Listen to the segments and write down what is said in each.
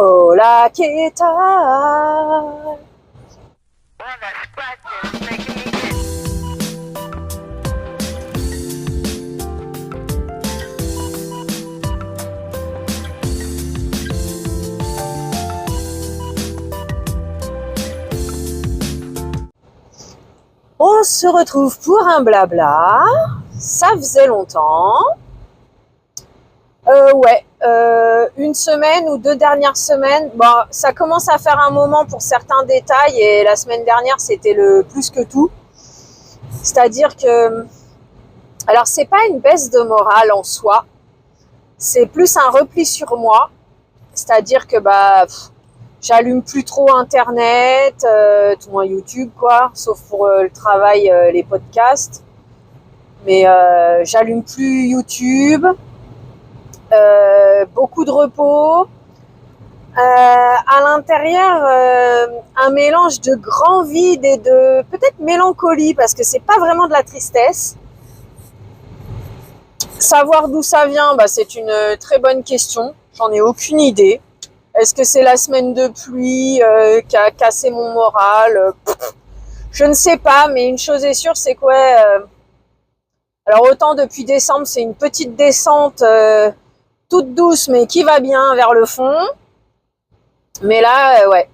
Hola, ¿qué tal? On se retrouve pour un blabla. Ça faisait longtemps. Une semaine ou 2 dernières semaines. Bon, ça commence à faire un moment pour certains détails et la semaine dernière, c'était le plus que tout. C'est-à-dire que, alors c'est pas une baisse de morale en soi, c'est plus un repli sur moi. C'est-à-dire que j'allume plus trop Internet, tout moins YouTube quoi, sauf pour le travail, les podcasts. Mais j'allume plus YouTube. Beaucoup de repos. À l'intérieur, un mélange de grand vide et de peut-être mélancolie, parce que c'est pas vraiment de la tristesse. Savoir d'où ça vient, c'est une très bonne question. J'en ai aucune idée. Est-ce que c'est la semaine de pluie qui a cassé mon moral? Je ne sais pas, mais une chose est sûre, c'est que alors autant depuis décembre, c'est une petite descente toute douce, mais qui va bien vers le fond. Mais là, ouais.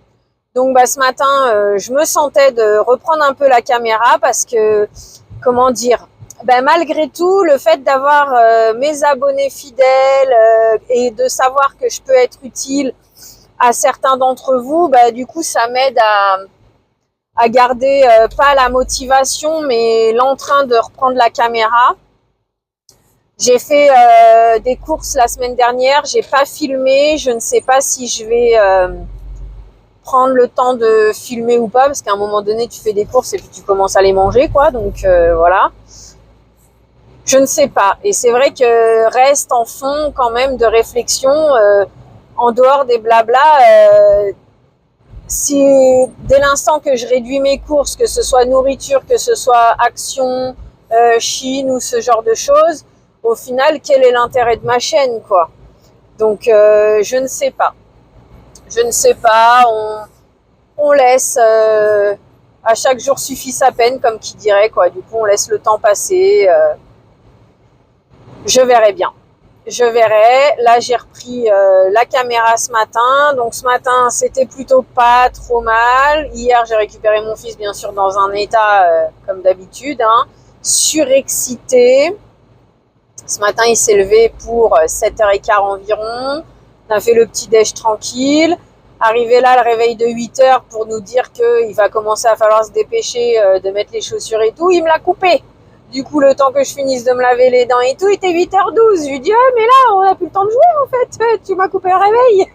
Donc ce matin, je me sentais de reprendre un peu la caméra parce que, comment dire, malgré tout, le fait d'avoir mes abonnés fidèles et de savoir que je peux être utile à certains d'entre vous, du coup, ça m'aide à garder pas la motivation, mais l'entrain de reprendre la caméra. J'ai fait des courses la semaine dernière, j'ai pas filmé, je ne sais pas si je vais prendre le temps de filmer ou pas, parce qu'à un moment donné, tu fais des courses et puis tu commences à les manger, quoi. Donc voilà. Je ne sais pas. Et c'est vrai que reste en fond quand même de réflexion, en dehors des blabla. Si dès l'instant que je réduis mes courses, que ce soit nourriture, que ce soit action, Chine ou ce genre de choses, au final, quel est l'intérêt de ma chaîne, quoi? Donc je ne sais pas. Je ne sais pas. On laisse. À chaque jour suffit sa peine, comme qui dirait, quoi. Du coup, on laisse le temps passer. Je verrai bien. Je verrai. Là, j'ai repris la caméra ce matin. Donc, ce matin, c'était plutôt pas trop mal. Hier, j'ai récupéré mon fils, bien sûr, dans un état, comme d'habitude, surexcité. Ce matin, il s'est levé pour 7h15 environ. On a fait le petit déj tranquille. Arrivé là, le réveil de 8h pour nous dire qu'il va commencer à falloir se dépêcher de mettre les chaussures et tout. Il me l'a coupé. Du coup, le temps que je finisse de me laver les dents et tout, il était 8h12. Je lui dis, mais là, on n'a plus le temps de jouer, en fait. Tu m'as coupé le réveil.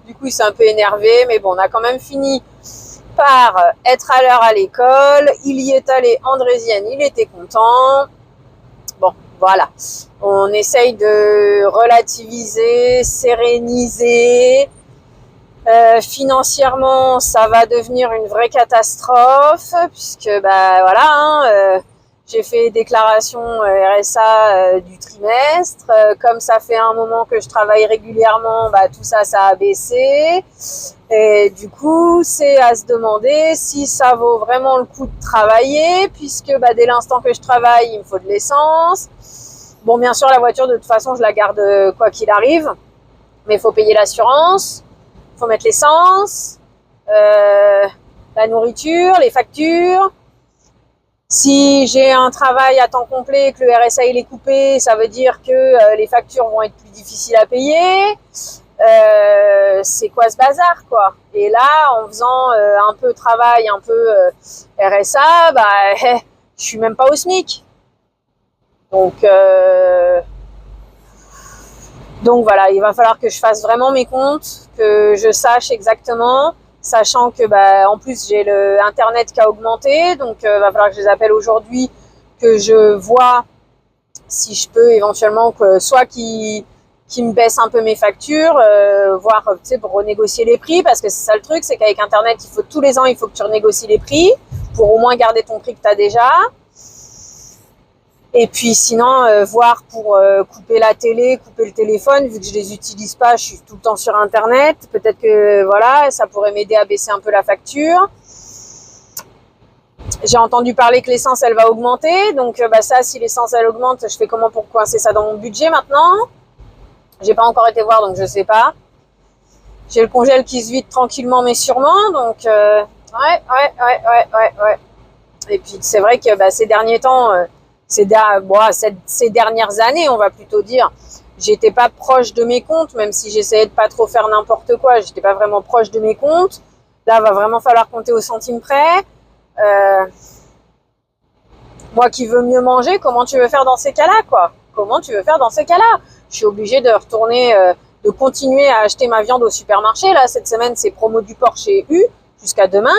Du coup, il s'est un peu énervé. Mais bon, on a quand même fini par être à l'heure à l'école. Il y est allé, Andrézienne, il était content. Bon, voilà. On essaye de relativiser, séréniser. Financièrement, ça va devenir une vraie catastrophe, puisque j'ai fait déclaration RSA du trimestre. Comme ça fait un moment que je travaille régulièrement, tout ça a baissé. Et du coup, c'est à se demander si ça vaut vraiment le coup de travailler, puisque dès l'instant que je travaille, il me faut de l'essence. Bon, bien sûr, la voiture, de toute façon, je la garde quoi qu'il arrive, mais il faut payer l'assurance. Faut mettre l'essence, la nourriture, les factures. Si j'ai un travail à temps complet et que le RSA il est coupé, ça veut dire que les factures vont être plus difficiles à payer. C'est quoi ce bazar, quoi? Et là, en faisant un peu travail, un peu RSA, je suis même pas au SMIC. Donc voilà, il va falloir que je fasse vraiment mes comptes, que je sache exactement, sachant que en plus j'ai le internet qui a augmenté, donc va falloir que je les appelle aujourd'hui, que je vois si je peux éventuellement soit qui me baisse un peu mes factures, voire pour renégocier les prix, parce que c'est ça le truc, c'est qu'avec internet, tous les ans, il faut que tu renégocies les prix pour au moins garder ton prix que tu as déjà. Et puis sinon, voir pour couper la télé, couper le téléphone, vu que je les utilise pas, je suis tout le temps sur Internet. Peut-être que voilà, ça pourrait m'aider à baisser un peu la facture. J'ai entendu parler que l'essence, elle va augmenter. Donc ça, si l'essence, elle augmente, je fais comment pour coincer ça dans mon budget maintenant? J'ai pas encore été voir, donc je sais pas. J'ai le congèle qui se vide tranquillement mais sûrement. Donc ouais. Et puis c'est vrai que ces derniers temps... ces dernières années, on va plutôt dire, j'étais pas proche de mes comptes, même si j'essayais de pas trop faire n'importe quoi, j'étais pas vraiment proche de mes comptes. Là, va vraiment falloir compter au centime près. Moi qui veux mieux manger, comment tu veux faire dans ces cas-là, quoi? Comment tu veux faire dans ces cas-là? Je suis obligée de retourner, de continuer à acheter ma viande au supermarché. Là, cette semaine, c'est promo du porc chez U, jusqu'à demain.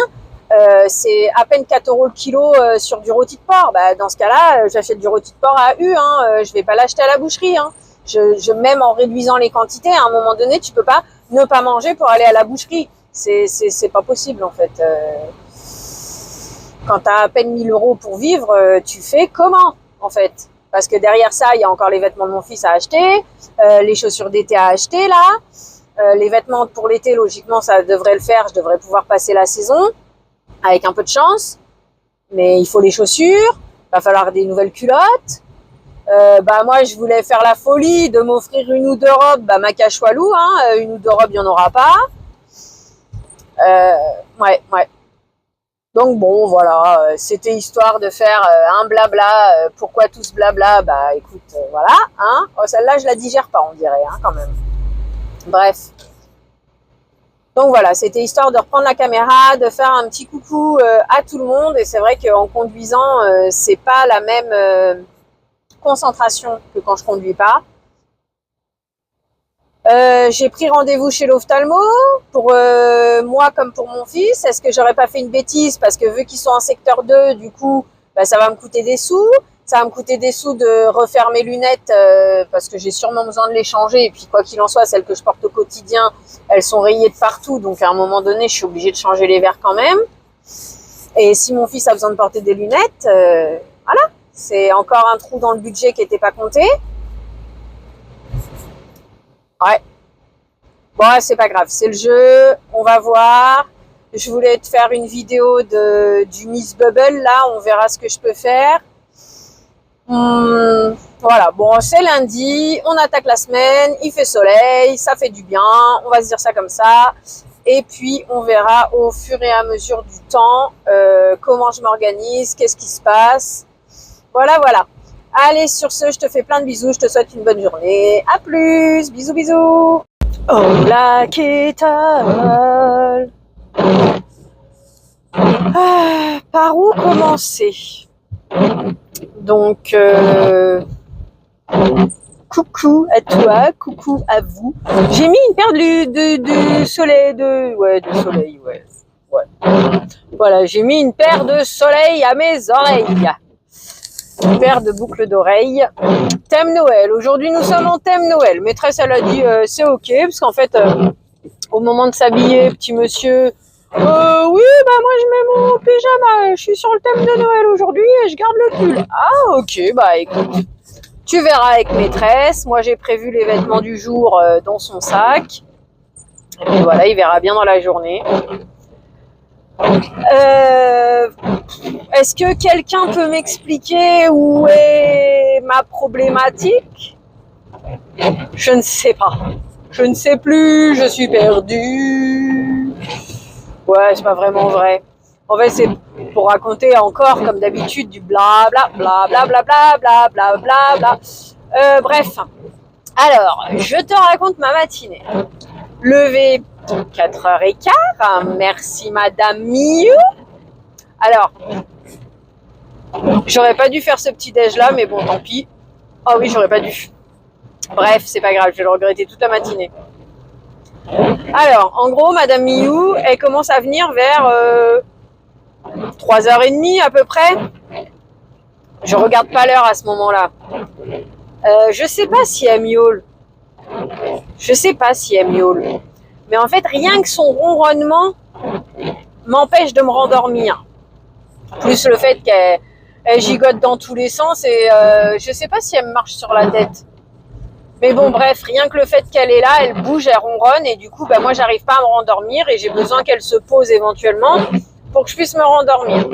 C'est à peine 4 € le kilo sur du rôti de porc. Dans ce cas-là, j'achète du rôti de porc à U. Je vais pas l'acheter à la boucherie. Même en réduisant les quantités, à un moment donné, tu peux pas ne pas manger pour aller à la boucherie. C'est pas possible en fait. Quand tu as à peine 1 000 € pour vivre, tu fais comment en fait? Parce que derrière ça, il y a encore les vêtements de mon fils à acheter, les chaussures d'été à acheter là. Les vêtements pour l'été, logiquement, ça devrait le faire. Je devrais pouvoir passer la saison avec un peu de chance, mais il faut les chaussures, va falloir des nouvelles culottes. Moi, je voulais faire la folie de m'offrir 1 ou 2 robes, ma cachoualou, 1 ou 2 robes, il n'y en aura pas. Ouais. Donc bon, voilà, c'était histoire de faire un blabla. Pourquoi tout ce blabla? Écoute, voilà, Oh, celle-là, je la digère pas, on dirait, quand même. Bref. Donc voilà, c'était histoire de reprendre la caméra, de faire un petit coucou à tout le monde. Et c'est vrai qu'en conduisant, c'est pas la même concentration que quand je conduis pas. J'ai pris rendez-vous chez l'ophtalmo pour moi comme pour mon fils. Est-ce que j'aurais pas fait une bêtise? Parce que vu qu'ils sont en secteur 2, du coup, ça va me coûter des sous. Ça va me coûter des sous de refaire mes lunettes parce que j'ai sûrement besoin de les changer. Et puis quoi qu'il en soit, celles que je porte au quotidien, elles sont rayées de partout. Donc à un moment donné, je suis obligée de changer les verres quand même. Et si mon fils a besoin de porter des lunettes, voilà. C'est encore un trou dans le budget qui n'était pas compté. Ouais. Bon, c'est pas grave, c'est le jeu. On va voir. Je voulais te faire une vidéo du Miss Bubble. Là, on verra ce que je peux faire. Voilà, bon, c'est lundi, on attaque la semaine, il fait soleil, ça fait du bien, on va se dire ça comme ça. Et puis, on verra au fur et à mesure du temps comment je m'organise, qu'est-ce qui se passe. Voilà. Allez, sur ce, je te fais plein de bisous, je te souhaite une bonne journée. À plus, bisous. Hola, ¿qué tal? Par où commencer? Donc, coucou à toi, coucou à vous. J'ai mis une paire de soleil, de soleil, ouais. Voilà, j'ai mis une paire de soleil à mes oreilles. Une paire de boucles d'oreilles. Thème Noël. Aujourd'hui, nous sommes en thème Noël. Maîtresse, elle a dit c'est ok, parce qu'en fait, au moment de s'habiller, petit monsieur, oui, moi je mets mon pyjama, je suis sur le thème de Noël aujourd'hui et je garde le pull. Ah ok, écoute, tu verras avec maîtresse. Moi j'ai prévu les vêtements du jour dans son sac. Et puis voilà, il verra bien dans la journée. Est-ce que quelqu'un peut m'expliquer où est ma problématique? Je ne sais pas. Je ne sais plus, je suis perdue. Ouais, c'est pas vraiment vrai. En fait, c'est pour raconter encore, comme d'habitude, du blabla, blablabla. Bref. Alors, je te raconte ma matinée. Levé 4h15. Merci Madame Miu. Alors, j'aurais pas dû faire ce petit déj là, mais bon, tant pis. Oh oui, j'aurais pas dû. Bref, c'est pas grave, je vais le regretter toute la matinée. Alors, en gros, Madame Miu, elle commence à venir vers 3h30 à peu près. Je regarde pas l'heure à ce moment-là. Je sais pas si elle miaule. Mais en fait, rien que son ronronnement m'empêche de me rendormir. Plus le fait qu'elle Elle gigote dans tous les sens et je sais pas si elle me marche sur la tête. Mais bon, bref, rien que le fait qu'elle est là, elle bouge, elle ronronne et du coup, bah, moi, j'arrive pas à me rendormir et j'ai besoin qu'elle se pose éventuellement pour que je puisse me rendormir.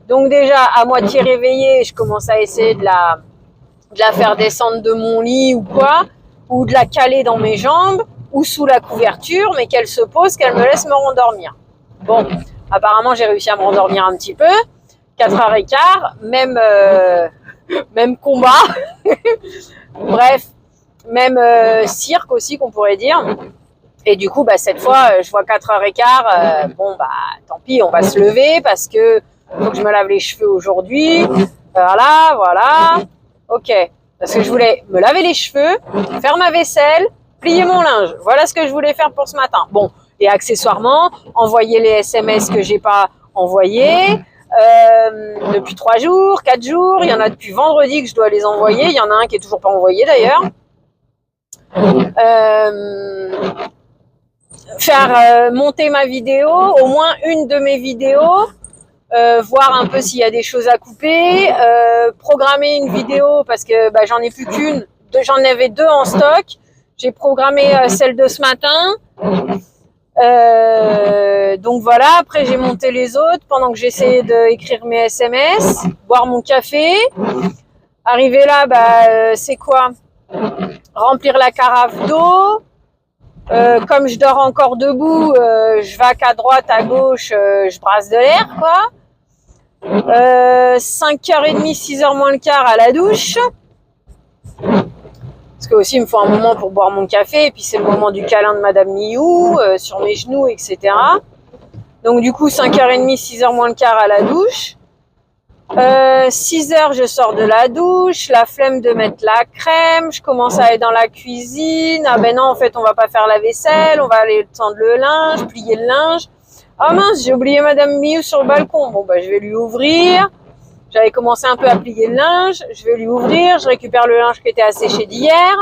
Donc déjà, à moitié réveillée, je commence à essayer de la faire descendre de mon lit ou quoi, ou de la caler dans mes jambes ou sous la couverture, mais qu'elle se pose, qu'elle me laisse me rendormir. Bon, apparemment, j'ai réussi à me rendormir un petit peu. 4h15, même combat. Bref, même cirque aussi qu'on pourrait dire. Et du coup, bah, cette fois, je vois 4h15, bon, bah, tant pis, on va se lever parce que faut que je me lave les cheveux aujourd'hui. Voilà. Ok. Parce que je voulais me laver les cheveux, faire ma vaisselle, plier mon linge. Voilà ce que je voulais faire pour ce matin. Bon. Et accessoirement, envoyer les SMS que j'ai pas envoyés. Depuis 3 jours, 4 jours, il y en a depuis vendredi que je dois les envoyer. Il y en a un qui est toujours pas envoyé d'ailleurs. Faire monter ma vidéo, au moins une de mes vidéos, voir un peu s'il y a des choses à couper, programmer une vidéo parce que bah, j'en ai plus qu'une, j'en avais 2 en stock. J'ai programmé celle de ce matin. Donc voilà, après j'ai monté les autres pendant que j'essayais d'écrire mes SMS, boire mon café. Arrivé là, bah, c'est quoi? Remplir la carafe d'eau. Comme je dors encore debout, je vaque à droite, à gauche, je brasse de l'air, quoi. 5h30, 6h moins le quart à la douche. Parce que aussi, il me faut un moment pour boire mon café, et puis c'est le moment du câlin de Madame Miou, sur mes genoux, etc. Donc du coup, 5h30, 6h moins le quart à la douche. 6h, je sors de la douche, la flemme de mettre la crème, je commence à aller dans la cuisine. Ah ben non, en fait, on va pas faire la vaisselle, on va aller tendre le linge, plier le linge. Ah mince, j'ai oublié Madame Miou sur le balcon. Bon, bah, je vais lui ouvrir. J'avais commencé un peu à plier le linge, je vais lui ouvrir, je récupère le linge qui était asséché d'hier.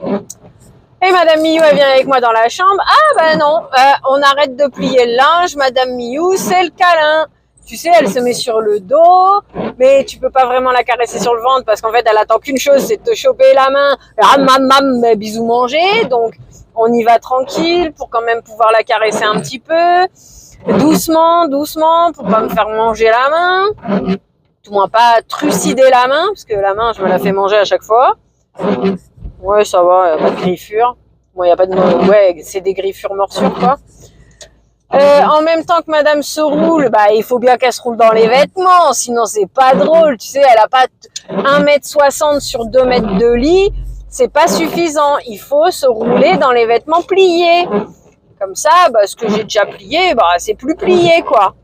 Et Madame Miou, elle vient avec moi dans la chambre. Ah ben non, on arrête de plier le linge, Madame Miou, c'est le câlin. Tu sais, elle se met sur le dos, mais tu peux pas vraiment la caresser sur le ventre parce qu'en fait, elle attend qu'une chose, c'est de te choper la main, bisous manger. Donc, on y va tranquille pour quand même pouvoir la caresser un petit peu. Doucement, pour pas me faire manger la main. Tout moins pas trucider la main, parce que la main, je me la fais manger à chaque fois. Ouais, ça va, pas de griffures. Ouais, y a pas de... ouais, c'est des griffures morsures, quoi. En même temps que Madame se roule, bah, il faut bien qu'elle se roule dans les vêtements, sinon c'est pas drôle. Tu sais, elle a pas 1m60 sur 2 mètres de lit, c'est pas suffisant. Il faut se rouler dans les vêtements pliés. Comme ça, bah, ce que j'ai déjà plié, bah, c'est plus plié, quoi.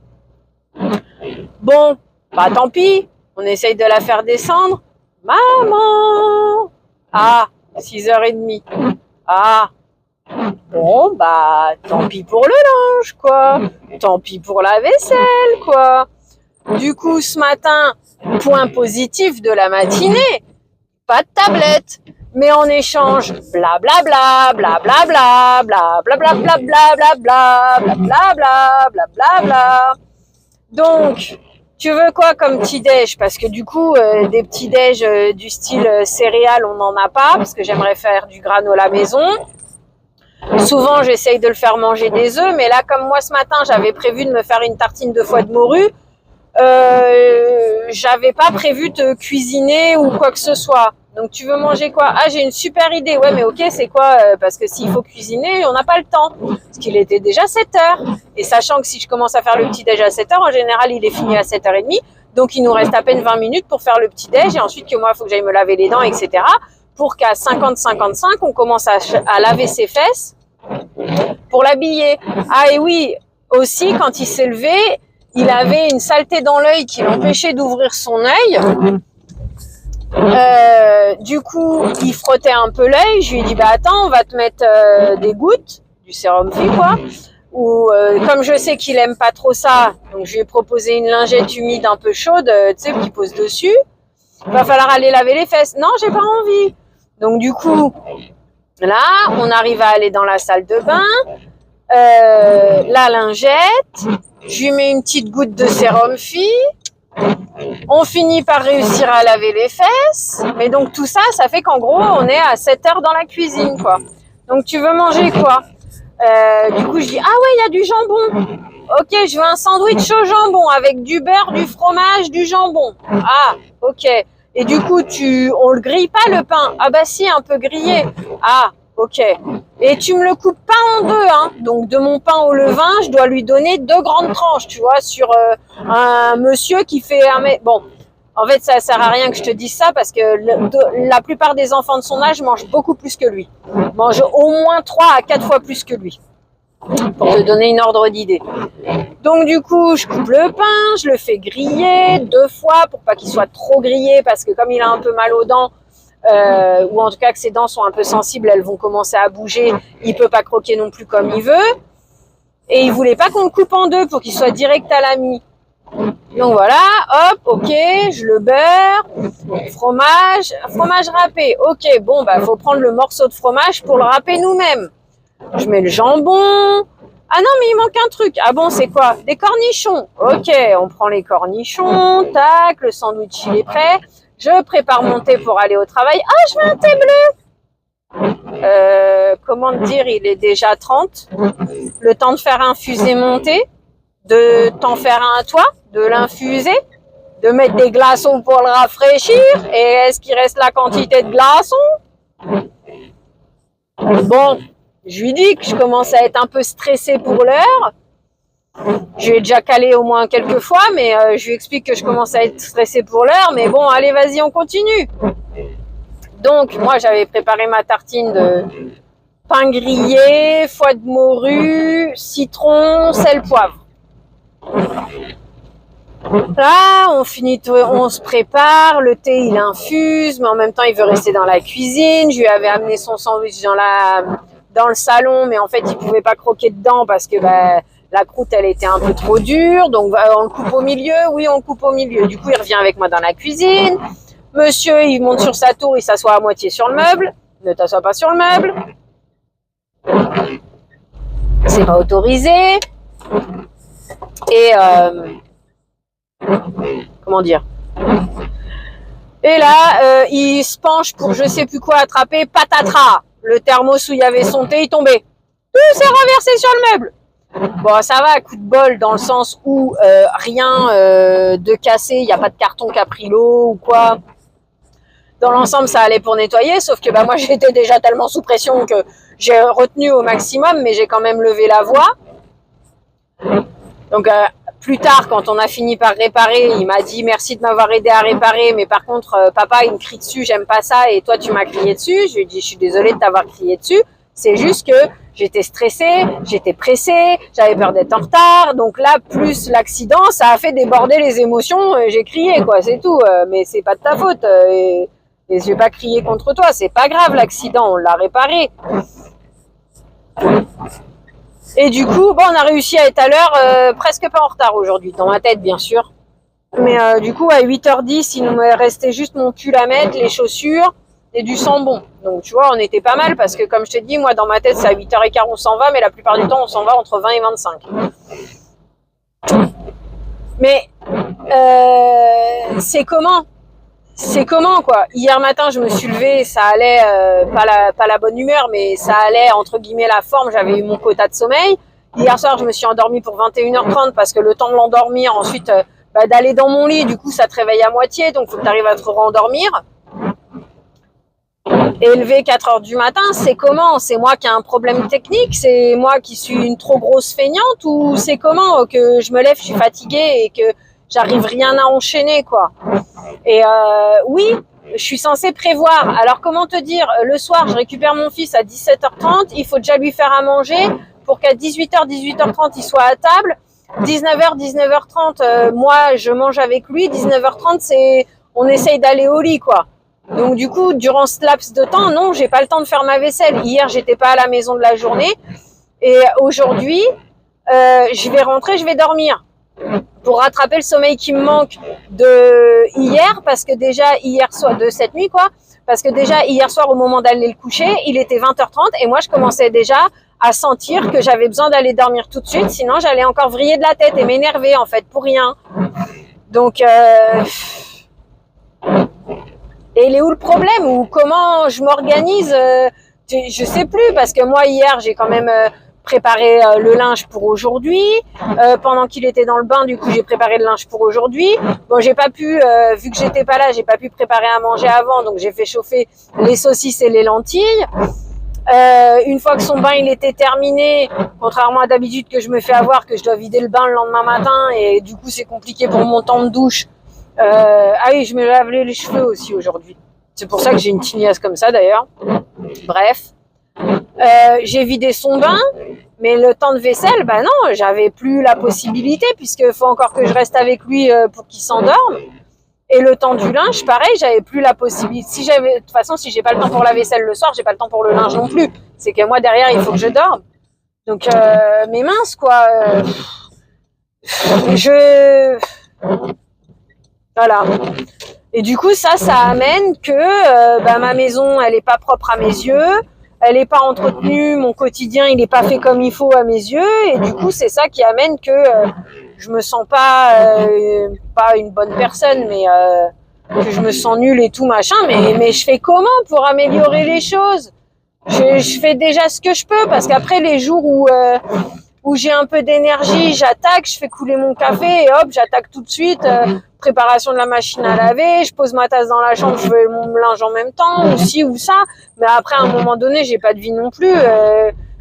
Bon, bah, tant pis, on essaye de la faire descendre. Maman! Ah, 6h30. Ah, bon, bah, tant pis pour le linge, quoi. Tant pis pour la vaisselle, quoi. Du coup, ce matin, point positif de la matinée, pas de tablette. Mais en échange, blablabla, blablabla, blablabla, blablabla, blablabla, blablabla. Donc, tu veux quoi comme petit déj? Parce que du coup, des petits déj du style céréales, on n'en a pas, parce que j'aimerais faire du granola maison. Souvent, j'essaye de le faire manger des œufs, mais là, comme moi ce matin, j'avais prévu de me faire une tartine de foie de morue, j'avais pas prévu de cuisiner ou quoi que ce soit. Donc, tu veux manger quoi? Ah, j'ai une super idée. Ouais, mais ok, c'est quoi? Parce que s'il faut cuisiner, on n'a pas le temps. Parce qu'il était déjà 7h. Et sachant que si je commence à faire le petit déj à 7h, en général, il est fini à 7h30. Donc, il nous reste à peine 20 minutes pour faire le petit déj. Et ensuite, que moi, il faut que j'aille me laver les dents, etc. Pour qu'à 50-55, on commence à laver ses fesses pour l'habiller. Ah, et oui, aussi, quand il s'est levé, il avait une saleté dans l'œil qui l'empêchait d'ouvrir son œil. Du coup, il frottait un peu l'œil. Je lui ai dit, bah attends, on va te mettre des gouttes, du sérum Phi, quoi. Ou comme je sais qu'il aime pas trop ça, donc je lui ai proposé une lingette humide un peu chaude, tu sais, qui pose dessus. Il va falloir aller laver les fesses. Non, j'ai pas envie. Donc du coup, là, on arrive à aller dans la salle de bain. La lingette, je lui mets une petite goutte de sérum Phi. On finit par réussir à laver les fesses. Mais donc tout ça, ça fait qu'en gros, on est à 7 heures dans la cuisine, quoi. Donc tu veux manger quoi? Du coup, je dis, ah ouais, il y a du jambon. Ok, je veux un sandwich au jambon avec du beurre, du fromage, du jambon. Ah, ok. Et du coup, on le grille pas le pain? Ah bah si, un peu grillé. Ah, ok. Et tu me le coupes pas en deux, hein. Donc de mon pain au levain, je dois lui donner 2 grandes tranches, tu vois, sur un monsieur qui fait un mètre. Bon, en fait, ça sert à rien que je te dise ça parce que la plupart des enfants de son âge mangent beaucoup plus que lui. Mangent au moins 3 à 4 fois plus que lui. Pour te donner une ordre d'idée. Donc du coup, je coupe le pain, je le fais griller 2 fois pour pas qu'il soit trop grillé parce que comme il a un peu mal aux dents, ou en tout cas que ses dents sont un peu sensibles, elles vont commencer à bouger, il peut pas croquer non plus comme il veut. Et il voulait pas qu'on le coupe en deux pour qu'il soit direct à la mie. Donc voilà, hop, ok, je le beurre, fromage râpé. Ok, bon, bah faut prendre le morceau de fromage pour le râper nous-mêmes. Je mets le jambon. Ah non, mais il manque un truc. Ah bon, c'est quoi? Des cornichons. Ok, on prend les cornichons, tac, le sandwich il est prêt. Je prépare mon thé pour aller au travail. Ah, je veux un thé bleu. Comment te dire, il est déjà 30. Le temps de faire infuser mon thé, de t'en faire un à toi, de l'infuser, de mettre des glaçons pour le rafraîchir. Et est-ce qu'il reste la quantité de glaçons? Bon, je lui dis que je commence à être un peu stressée pour l'heure. Je lui ai déjà calé au moins quelques fois, mais je lui explique que je commence à être stressée pour l'heure. Mais bon, allez, vas-y, on continue. Donc, moi, j'avais préparé ma tartine de pain grillé, foie de morue, citron, sel, poivre. Là, on se prépare, le thé il infuse, mais en même temps il veut rester dans la cuisine. Je lui avais amené son sandwich dans le salon, mais en fait il pouvait pas croquer dedans parce que la croûte elle était un peu trop dure. Donc on le coupe au milieu, oui on le coupe au milieu. Du coup il revient avec moi dans la cuisine. Monsieur il monte sur sa tour, il s'assoit à moitié sur le meuble. Ne t'assois pas sur le meuble. C'est pas autorisé. Et comment dire? Et là, il se penche pour je sais plus quoi attraper, patatras. Le thermos où il y avait son thé, il tombait. Tout s'est renversé sur le meuble. Bon, ça va, coup de bol, dans le sens où rien de cassé, il n'y a pas de carton qui a pris l'eau ou quoi. Dans l'ensemble, ça allait pour nettoyer, sauf que moi, j'étais déjà tellement sous pression que j'ai retenu au maximum, mais j'ai quand même levé la voix. Donc, plus tard, quand on a fini par réparer, il m'a dit merci de m'avoir aidé à réparer, mais par contre, papa, il me crie dessus, j'aime pas ça, et toi, tu m'as crié dessus. Je lui ai dit, je suis désolée de t'avoir crié dessus. C'est juste que j'étais stressée, j'étais pressée, j'avais peur d'être en retard. Donc là, plus l'accident, ça a fait déborder les émotions. J'ai crié, quoi, c'est tout. Mais c'est pas de ta faute. Et je vais pas crier contre toi. C'est pas grave l'accident, on l'a réparé. Et du coup, on a réussi à être à l'heure, presque pas en retard aujourd'hui, dans ma tête bien sûr. Mais du coup, à 8h10, il nous restait juste mon pull à mettre, les chaussures et du sambon. Donc tu vois, on était pas mal parce que comme je te dis, moi dans ma tête, c'est à 8h15 on s'en va, mais la plupart du temps, on s'en va entre 20 et 25. Mais c'est comment quoi. Hier matin je me suis levée, ça allait, pas la bonne humeur, mais ça allait entre guillemets la forme, j'avais eu mon quota de sommeil. Hier soir je me suis endormie pour 21h30 parce que le temps de l'endormir, ensuite d'aller dans mon lit, du coup ça te réveille à moitié, donc faut que tu arrives à te rendormir. Élevé 4h du matin, c'est comment? C'est moi qui ai un problème technique? C'est moi qui suis une trop grosse feignante? Ou c'est comment que je me lève, je suis fatiguée et que j'arrive rien à enchaîner quoi? Et oui, je suis censée prévoir. Alors comment te dire? Le soir, je récupère mon fils à 17h30. Il faut déjà lui faire à manger pour qu'à 18h, 18h30, il soit à table. 19h, 19h30, moi, je mange avec lui. 19h30, on essaye d'aller au lit, quoi. Donc du coup, durant ce laps de temps, non, j'ai pas le temps de faire ma vaisselle. Hier, j'étais pas à la maison de la journée. Et aujourd'hui, je vais rentrer, je vais dormir. Pour rattraper le sommeil qui me manque de hier, parce que déjà hier soir, de cette nuit quoi, parce que déjà hier soir au moment d'aller le coucher, il était 20h30 et moi je commençais déjà à sentir que j'avais besoin d'aller dormir tout de suite, sinon j'allais encore vriller de la tête et m'énerver en fait pour rien. Donc, et il est où le problème? Ou comment je m'organise? Je sais plus, parce que moi, hier, j'ai quand même préparé le linge pour aujourd'hui. Pendant qu'il était dans le bain, du coup, j'ai préparé le linge pour aujourd'hui. Bon, j'ai pas pu, vu que j'étais pas là, j'ai pas pu préparer à manger avant, donc j'ai fait chauffer les saucisses et les lentilles. Une fois que son bain il était terminé, contrairement à d'habitude que je me fais avoir, que je dois vider le bain le lendemain matin, et du coup c'est compliqué pour mon temps de douche. Ah oui, je me lave les cheveux aussi aujourd'hui. C'est pour ça que j'ai une tignasse comme ça d'ailleurs. Bref. J'ai vidé son bain, mais le temps de vaisselle, bah non, j'avais plus la possibilité, puisqu'il faut encore que je reste avec lui pour qu'il s'endorme. Et le temps du linge, pareil, j'avais plus la possibilité. Si j'avais, de toute façon, si j'ai pas le temps pour la vaisselle le soir, j'ai pas le temps pour le linge non plus. C'est que moi derrière, il faut que je dorme. Donc, mais mince quoi. Voilà. Et du coup, ça amène que ma maison, elle est pas propre à mes yeux. Elle est pas entretenue, mon quotidien il est pas fait comme il faut à mes yeux, et du coup c'est ça qui amène que je me sens pas une bonne personne, mais que je me sens nulle et tout machin, mais je fais comment pour améliorer les choses? Je fais déjà ce que je peux, parce qu'après les jours où j'ai un peu d'énergie, j'attaque, je fais couler mon café et hop, j'attaque tout de suite. Préparation de la machine à laver, je pose ma tasse dans la chambre, je fais mon linge en même temps, ou ci ou ça. Mais après, à un moment donné, j'ai pas de vie non plus.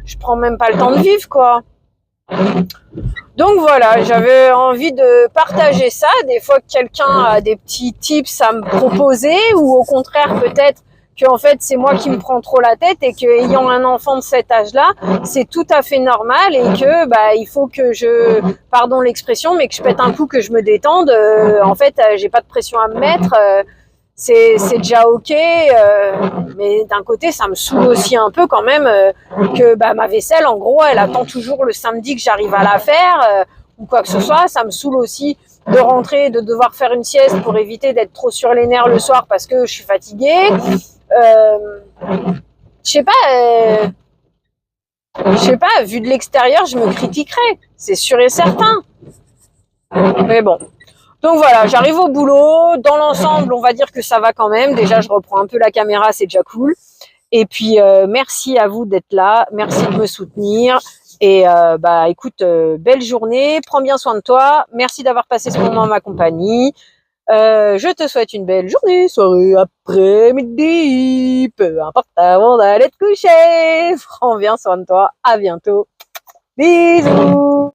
Je prends même pas le temps de vivre, quoi. Donc voilà, j'avais envie de partager ça. Des fois que quelqu'un a des petits tips à me proposer, ou au contraire peut-être que en fait c'est moi qui me prends trop la tête, et que ayant un enfant de cet âge-là, c'est tout à fait normal, et que il faut que je, pardon l'expression, mais que je pète un coup, que je me détende. En fait, j'ai pas de pression à me mettre. C'est déjà ok, mais d'un côté ça me saoule aussi un peu quand même, que ma vaisselle en gros elle attend toujours le samedi que j'arrive à la faire, ou quoi que ce soit. Ça me saoule aussi de rentrer, de devoir faire une sieste pour éviter d'être trop sur les nerfs le soir parce que je suis fatiguée. Je sais pas, vu de l'extérieur je me critiquerais, c'est sûr et certain, mais bon. Donc voilà, j'arrive au boulot. Dans l'ensemble, on va dire que ça va quand même. Déjà, je reprends un peu la caméra, c'est déjà cool. Et puis, merci à vous d'être là. Merci de me soutenir. Et écoute, belle journée. Prends bien soin de toi. Merci d'avoir passé ce moment en ma compagnie. Je te souhaite une belle journée, soirée, après-midi, peu importe, avant d'aller te coucher. Prends bien soin de toi. À bientôt. Bisous.